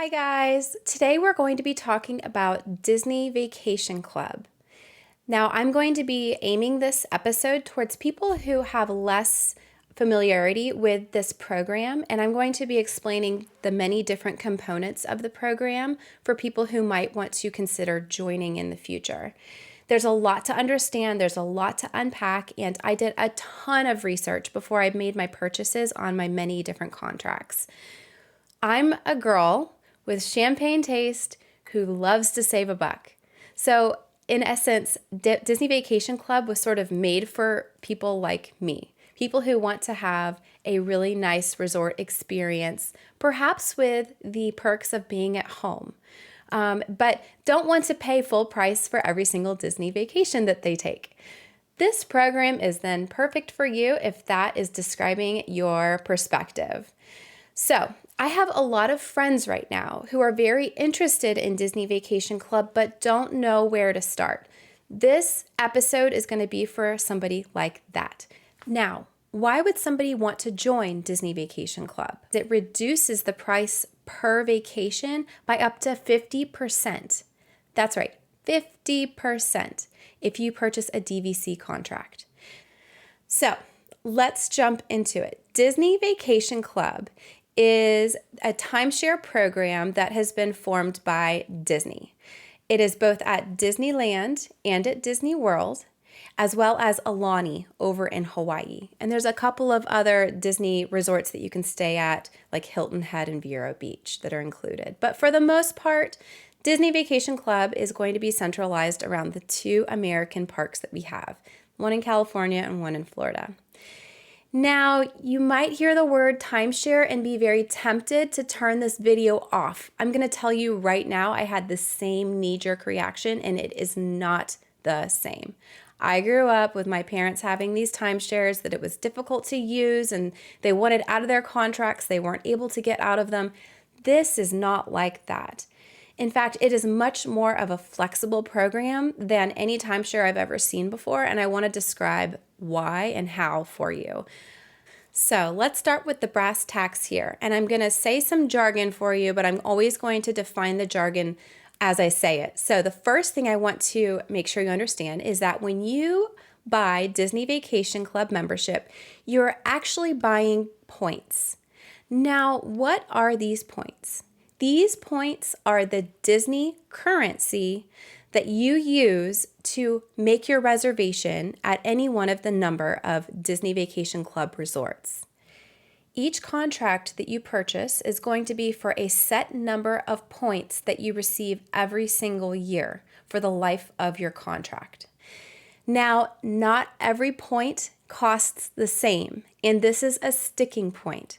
Hi guys! Today we're going to be talking about Disney Vacation Club. Now I'm going to be aiming this episode towards people who have less familiarity with this program, and I'm going to be explaining the many different components of the program for people who might want to consider joining in the future. There's a lot to understand, there's a lot to unpack, and I did a ton of research before I made my purchases on my many different contracts. I'm a girl with champagne taste who loves to save a buck. So in essence, Disney Vacation Club was sort of made for people like me, people who want to have a really nice resort experience, perhaps with the perks of being at home, but don't want to pay full price for every single Disney vacation that they take. This program is then perfect for you if that is describing your perspective. So, I have a lot of friends right now who are very interested in Disney Vacation Club but don't know where to start. This episode is going to be for somebody like that. Now, why would somebody want to join Disney Vacation Club? It reduces the price per vacation by up to 50%. That's right, 50% if you purchase a DVC contract. So, let's jump into it. Disney Vacation Club is a timeshare program that has been formed by Disney. It is both at Disneyland and at Disney World, as well as Aulani over in Hawaii. And there's a couple of other Disney resorts that you can stay at, like Hilton Head and Vero Beach, that are included. But for the most part, Disney Vacation Club is going to be centralized around the two American parks that we have, one in California and one in Florida. Now, you might hear the word timeshare and be very tempted to turn this video off. I'm going to tell you right now, I had the same knee-jerk reaction, and it is not the same. I grew up with my parents having these timeshares that it was difficult to use, and they wanted out of their contracts. They weren't able to get out of them. This is not like that. In fact, it is much more of a flexible program than any timeshare I've ever seen before, and I want to describe why and how for you. So let's start with the brass tacks here, and I'm going to say some jargon for you, but I'm always going to define the jargon as I say it. So the first thing I want to make sure you understand is that when you buy Disney Vacation Club membership, you're actually buying points. Now, what are these points? These points are the Disney currency that you use to make your reservation at any one of the number of Disney Vacation Club resorts. Each contract that you purchase is going to be for a set number of points that you receive every single year for the life of your contract. Now, not every point costs the same, and this is a sticking point.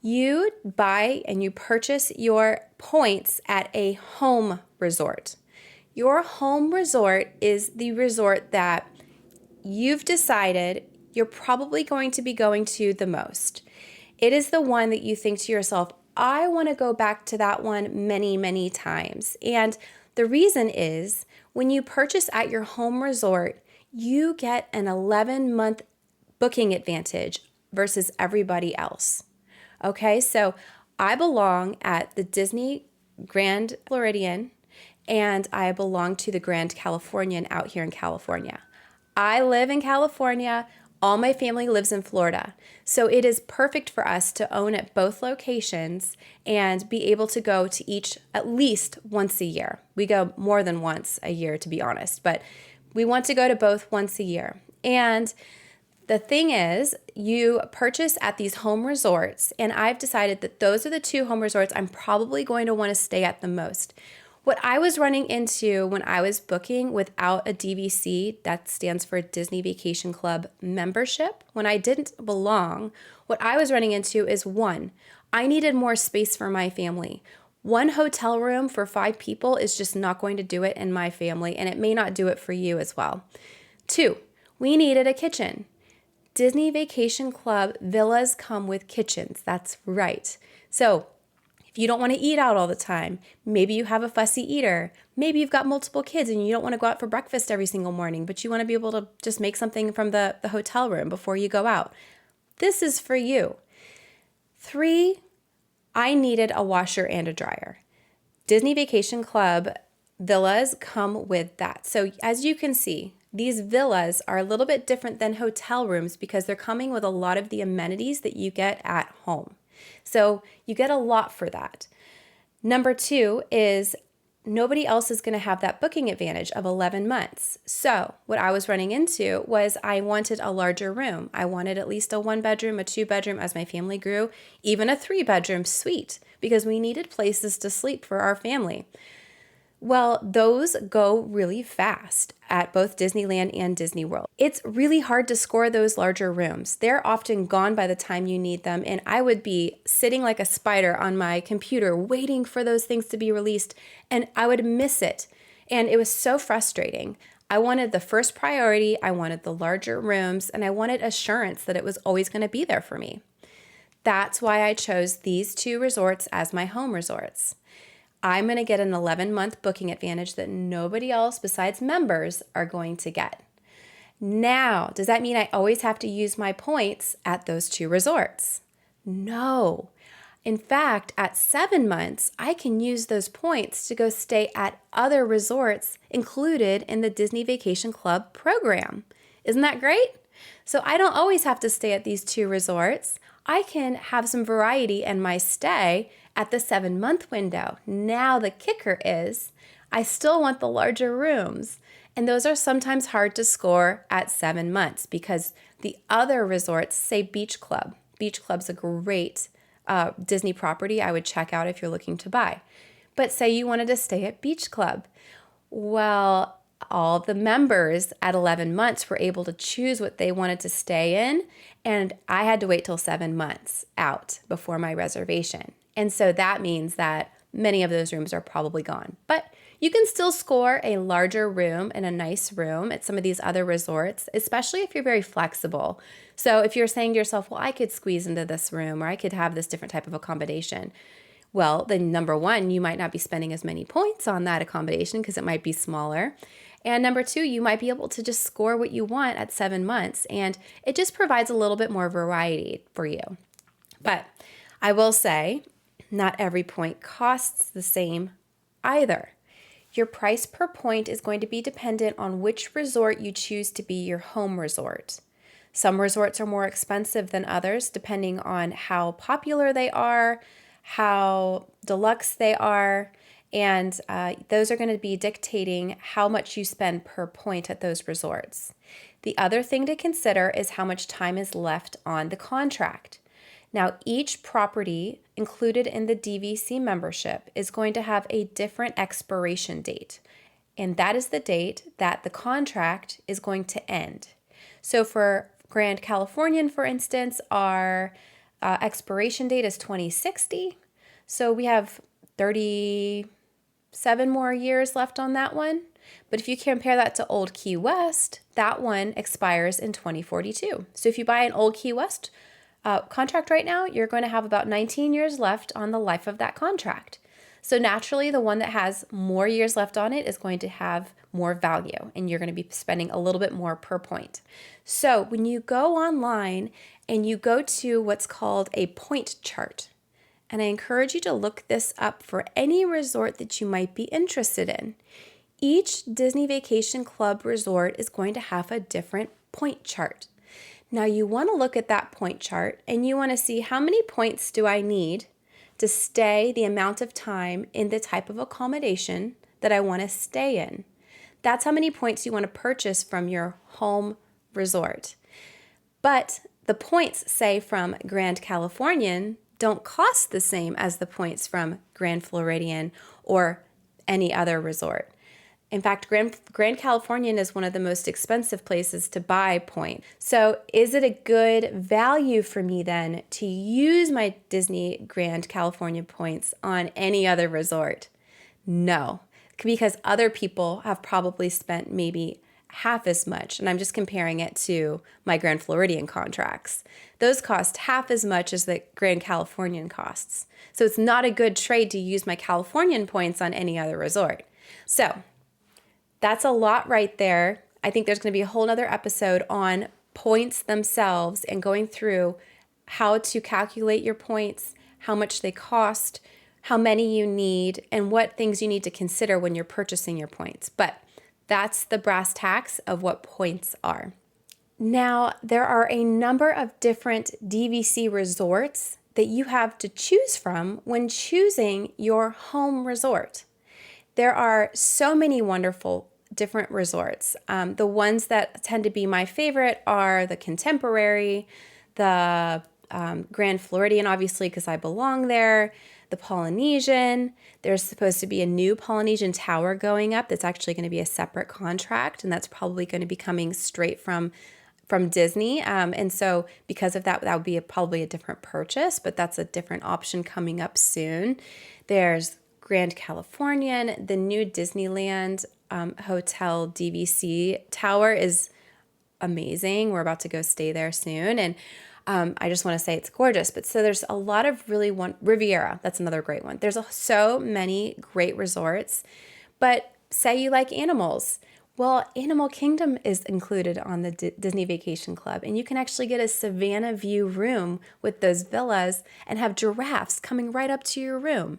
You buy and you purchase your points at a home resort. Your home resort is the resort that you've decided you're probably going to be going to the most. It is the one that you think to yourself, I want to go back to that one many, many times. And the reason is when you purchase at your home resort, you get an 11-month booking advantage versus everybody else. Okay, so I belong at the Disney Grand Floridian, and I belong to the Grand Californian out here in California. I live in California. All my family lives in Florida. So it is perfect for us to own at both locations and be able to go to each at least once a year. We go more than once a year, to be honest, but we want to go to both once a year. And the thing is, you purchase at these home resorts, and I've decided that those are the two home resorts I'm probably going to want to stay at the most. What I was running into when I was booking without a DVC, that stands for Disney Vacation Club membership, when I didn't belong, what I was running into is one, I needed more space for my family. One hotel room for 5 people is just not going to do it in my family, and it may not do it for you as well. 2, we needed a kitchen. Disney Vacation Club villas come with kitchens. That's right. So if you don't want to eat out all the time, maybe you have a fussy eater, maybe you've got multiple kids and you don't want to go out for breakfast every single morning, but you want to be able to just make something from the hotel room before you go out. This is for you. 3, I needed a washer and a dryer. Disney Vacation Club villas come with that. So as you can see, these villas are a little bit different than hotel rooms because they're coming with a lot of the amenities that you get at home. So you get a lot for that. Number two is nobody else is going to have that booking advantage of 11 months. So what I was running into was I wanted a larger room. I wanted at least a 1-bedroom, a 2-bedroom as my family grew, even a 3-bedroom suite because we needed places to sleep for our family. Well, those go really fast at both Disneyland and Disney World. It's really hard to score those larger rooms. They're often gone by the time you need them, and I would be sitting like a spider on my computer waiting for those things to be released, and I would miss it. And it was so frustrating. I wanted the first priority, I wanted the larger rooms, and I wanted assurance that it was always going to be there for me. That's why I chose these 2 resorts as my home resorts. I'm going to get an 11-month booking advantage that nobody else besides members are going to get. Now, does that mean I always have to use my points at those 2 resorts? No. In fact, at 7 months, I can use those points to go stay at other resorts included in the Disney Vacation Club program. Isn't that great? So I don't always have to stay at these 2 resorts. I can have some variety in my stay at the 7-month window. Now the kicker is I still want the larger rooms. And those are sometimes hard to score at 7 months because the other resorts, say Beach Club. Beach Club's a great Disney property I would check out if you're looking to buy. But say you wanted to stay at Beach Club. Well, all the members at 11 months were able to choose what they wanted to stay in, and I had to wait till 7 months out before my reservation. And so that means that many of those rooms are probably gone. But you can still score a larger room and a nice room at some of these other resorts, especially if you're very flexible. So if you're saying to yourself, well, I could squeeze into this room or I could have this different type of accommodation. Well, then number one, you might not be spending as many points on that accommodation because it might be smaller. And number two, you might be able to just score what you want at 7 months. And it just provides a little bit more variety for you. But I will say, not every point costs the same either. Your price per point is going to be dependent on which resort you choose to be your home resort. Some resorts are more expensive than others depending on how popular they are, how deluxe they are, and those are going to be dictating how much you spend per point at those resorts. The other thing to consider is how much time is left on the contract. Now, each property included in the DVC membership is going to have a different expiration date, and that is the date that the contract is going to end. So for Grand Californian, for instance, our expiration date is 2060. So we have 37 more years left on that one. But if you compare that to Old Key West, that one expires in 2042. So if you buy an Old Key West contract right now, you're going to have about 19 years left on the life of that contract. So naturally, the one that has more years left on it is going to have more value, and you're going to be spending a little bit more per point. So when you go online and you go to what's called a point chart, and I encourage you to look this up for any resort that you might be interested in. Each Disney Vacation Club resort is going to have a different point chart. Now you want to look at that point chart and you want to see how many points do I need to stay the amount of time in the type of accommodation that I want to stay in. That's how many points you want to purchase from your home resort. But the points, say, from Grand Californian don't cost the same as the points from Grand Floridian or any other resort. In fact, Grand Californian is one of the most expensive places to buy points. So is it a good value for me then to use my Disney Grand California points on any other resort? No, because other people have probably spent maybe half as much, and I'm just comparing it to my Grand Floridian contracts. Those cost half as much as the Grand Californian costs. So it's not a good trade to use my Californian points on any other resort. So that's a lot right there. I think there's going to be a whole nother episode on points themselves and going through how to calculate your points, how much they cost, how many you need, and what things you need to consider when you're purchasing your points. But that's the brass tacks of what points are. Now, there are a number of different DVC resorts that you have to choose from when choosing your home resort. There are so many wonderful different resorts. The ones that tend to be my favorite are the Contemporary, the Grand Floridian, obviously, because I belong there, the Polynesian. There's supposed to be a new Polynesian tower going up that's actually going to be a separate contract, and that's probably going to be coming straight from Disney. And so because of that, that would be probably a different purchase, but that's a different option coming up soon. There's Grand Californian, the new Disneyland Hotel DVC tower is amazing. We're about to go stay there soon. And I just want to say it's gorgeous. But so there's a lot of really Riviera. That's another great one. There's so many great resorts. But say you like animals. Well, Animal Kingdom is included on the Disney Vacation Club, and you can actually get a Savannah view room with those villas and have giraffes coming right up to your room.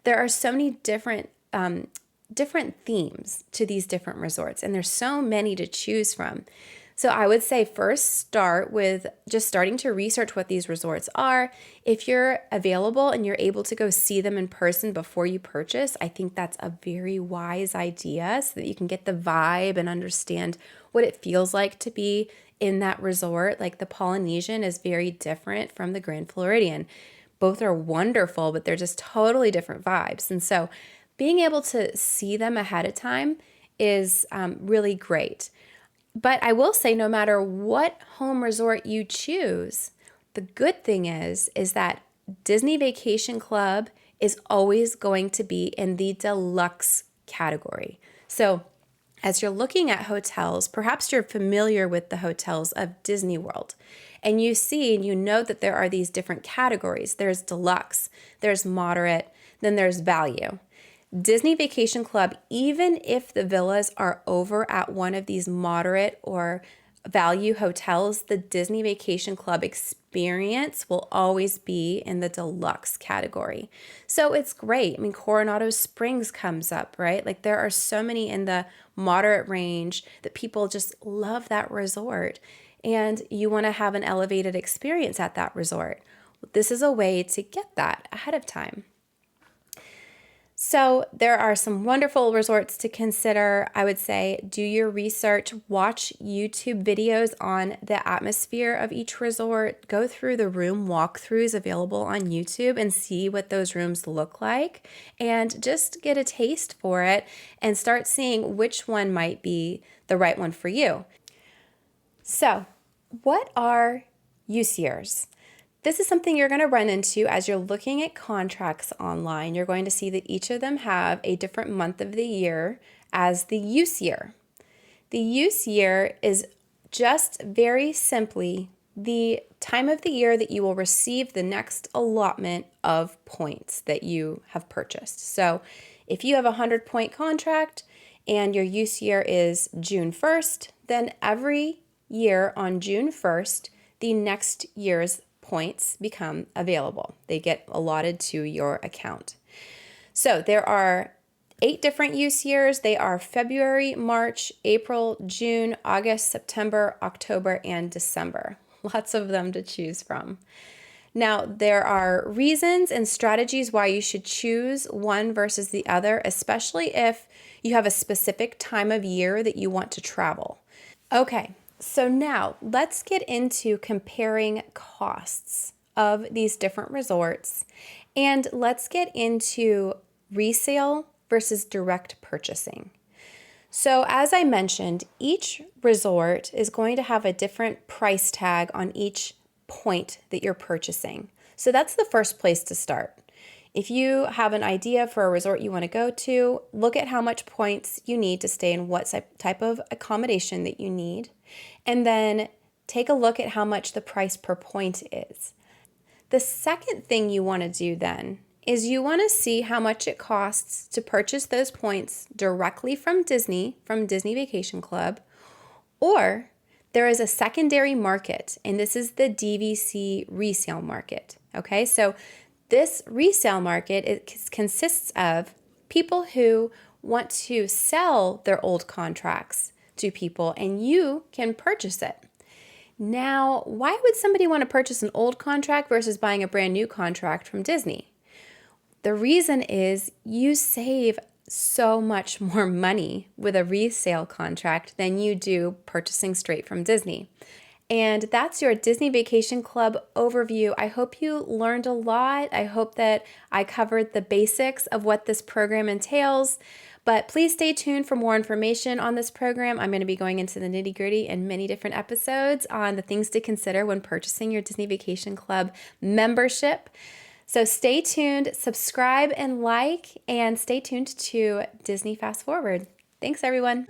There are so many different themes to these different resorts, and there's so many to choose from. So I would say first start with just starting to research what these resorts are. If you're available and you're able to go see them in person before you purchase, I think that's a very wise idea so that you can get the vibe and understand what it feels like to be in that resort. Like the Polynesian is very different from the Grand Floridian. Both are wonderful, but they're just totally different vibes. And so being able to see them ahead of time is really great. But I will say, no matter what home resort you choose, the good thing is that Disney Vacation Club is always going to be in the deluxe category. So as you're looking at hotels, perhaps you're familiar with the hotels of Disney World, and you see and you know that there are these different categories. There's deluxe, there's moderate, then there's value. Disney Vacation Club, even if the villas are over at one of these moderate or value hotels, the Disney Vacation Club experience will always be in the deluxe category. So it's great. I mean, Coronado Springs comes up, right? Like there are so many in the moderate range that people just love that resort, and you want to have an elevated experience at that resort. This is a way to get that ahead of time. So there are some wonderful resorts to consider. I would say do your research, watch YouTube videos on the atmosphere of each resort, go through the room walkthroughs available on YouTube and see what those rooms look like, and just get a taste for it and start seeing which one might be the right one for you. So what are use years? This is something you're going to run into as you're looking at contracts online. You're going to see that each of them have a different month of the year as the use year. The use year is just very simply the time of the year that you will receive the next allotment of points that you have purchased. So if you have a 100-point contract and your use year is June 1st, then every year on June 1st, the next year's points become available. They get allotted to your account. So there are 8 different use years. They are February, March, April, June, August, September, October, and December. Lots of them to choose from. Now, there are reasons and strategies why you should choose one versus the other, especially if you have a specific time of year that you want to travel. Okay. So now let's get into comparing costs of these different resorts, and let's get into resale versus direct purchasing. So as I mentioned, each resort is going to have a different price tag on each point that you're purchasing. So that's the first place to start. If you have an idea for a resort you want to go to, look at how much points you need to stay in what type of accommodation that you need, and then take a look at how much the price per point is. The second thing you want to do then is you want to see how much it costs to purchase those points directly from Disney Vacation Club, or there is a secondary market, and this is the DVC resale market. Okay, so This resale market, consists of people who want to sell their old contracts to people, and you can purchase it. Now, why would somebody want to purchase an old contract versus buying a brand new contract from Disney? The reason is you save so much more money with a resale contract than you do purchasing straight from Disney. And that's your Disney Vacation Club overview. I hope you learned a lot. I hope that I covered the basics of what this program entails. But please stay tuned for more information on this program. I'm going to be going into the nitty-gritty in many different episodes on the things to consider when purchasing your Disney Vacation Club membership. So stay tuned, subscribe and like, and stay tuned to Disney Fast Forward. Thanks, everyone.